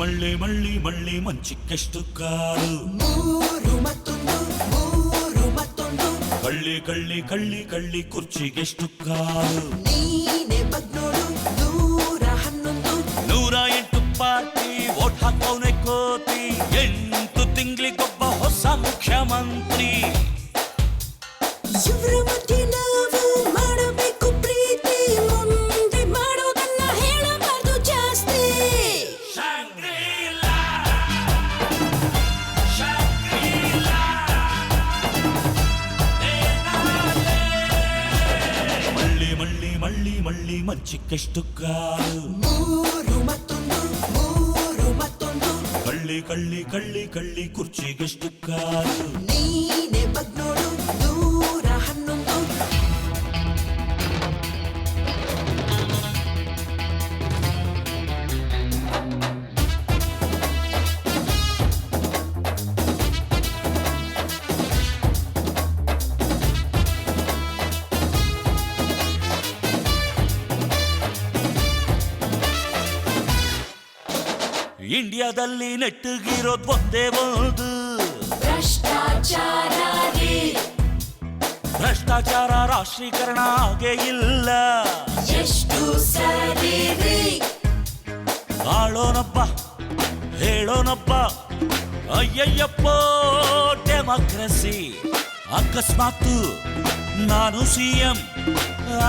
ಮಳ್ಳಿ ಮಳ್ಳಿ ಮಳ್ಳಿ ಮಂಚಿಕ್ಕೆಷ್ಟು ಕಾರು ಮೂರು ಮತ್ತೊಂದು ಕಳ್ಳಿ ಕಳ್ಳಿ ಕಳ್ಳಿ ಕಳ್ಳಿ ಕುರ್ಚಿಗೆಷ್ಟು ಕಾರು ನೀನೆ ಬಗ್ನೋಡು 111 108 ಪಾರ್ಟಿ ವೋಟ್ ಹಾಕವನೆ ಕೋತಿ 8 ತಿಂಗಳಿಗೊಬ್ಬ ಹೊಸ ಮುಖ್ಯಮಂತ್ರಿ ಇವರ ಮಧ್ಯೆ ನಾವು ಮಾಡಬೇಕು ಪ್ರೀತಿ ಮುಂದೆ ಮಾಡೋದನ್ನ ಹೇಳಬಾರ್ದು ಜಾಸ್ತಿ ಮಳ್ಳಿ ಮಳ್ಳಿ ಮಳ್ಳಿ ಮಳ್ಳಿ ಮಂಚಿಕ್ಕೆಷ್ಟು ಕಾರು ಮೂರು ಮತ್ತೊಂದು ಕಳ್ಳಿ ಕಳ್ಳಿ ಕಳ್ಳಿ ಕಳ್ಳಿ ಕುರ್ಚಿಗೆಷ್ಟು ಕಾರು ನೀನೆ ಬಗ್ನೋಡು 111 ಇಂಡಿಯಾದಲ್ಲಿ ನೆಟ್ಟಗಿರೋದು ಒಂದೇ ಒಂದು ಭ್ರಷ್ಟಾಚಾರ ರಾಷ್ಟ್ರೀಕರಣ ಹಾಗೆ ಇಲ್ಲ ಎಷ್ಟು ಸರಿ ಆಳೋನಪ್ಪ ಹೇಳೋನಪ್ಪ ಅಯ್ಯಯ್ಯಪ್ಪ ಡೆಮಾಕ್ರಸಿ ಅಕಸ್ಮಾತ್ ನಾನು ಸಿಎಂ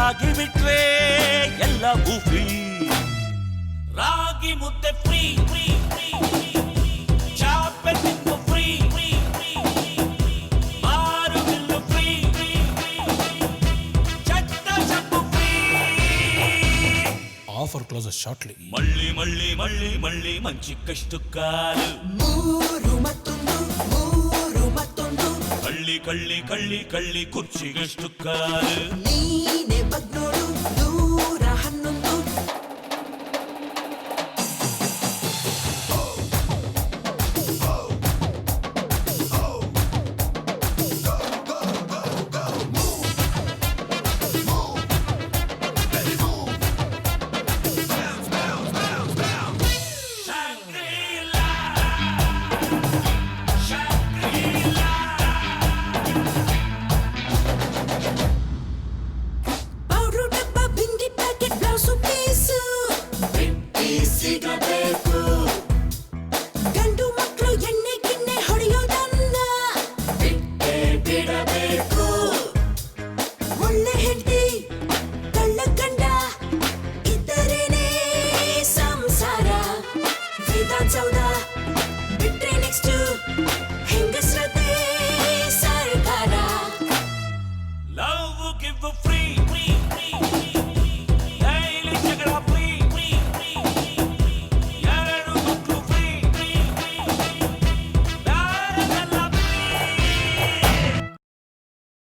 ಆಗಿಬಿಟ್ರೆ ಎಲ್ಲ ಬೂಫಿ ರಾಗಿ ಮುದ್ದೆ ಫ್ರೀ ಫ್ರೀ ಫ್ರೀ ಚಾಪೆ ತಿನ್ನು ಫ್ರೀ ಫ್ರೀ ಮಾರು ಬಿಲ್ಲು ಫ್ರೀ ಚಟ್ಟ ಚಪ್ಪು ಫ್ರೀ Offer closes shortly. ಮಳ್ಳಿ ಮಳ್ಳಿ ಮಳ್ಳಿ ಮಳ್ಳಿ ಮಂಚಿಕ್ಕಷ್ಟು ಕಾಲು ಮೂರು ಮತ್ತೊಂದು ಕಳ್ಳಿ ಕಳ್ಳಿ ಕಳ್ಳಿ ಕಳ್ಳಿ ಕುರ್ಚಿಗೆಷ್ಟು ಕಾಲು ನೀನೆ ಬಗ್ನೋಡು 111 ಪೌಡ್ರು ಡಬ್ಬ ಬಿಂದಿ ಪ್ಯಾಕೆಟ್ ಬ್ಲೌಸು ಪೀಸು ಸಿಗಬೇಕು ಗಂಡು ಮಕ್ಕಳು ಎಣ್ಣೆ ಗಿಣ್ಣೆ ಹೊಡೆಯೋದನ್ನ ಬಿಡಬೇಕು ಒಳ್ಳೆ ಹೆಂಡತಿ ಕಳ್ಳ ಗಂಡ ಇದ್ದರೇನೆ ಸಂಸಾರ ವಿಧಾನಸೌಧ ಬಿಟ್ರೆ ನೆಕ್ಸ್ಟ್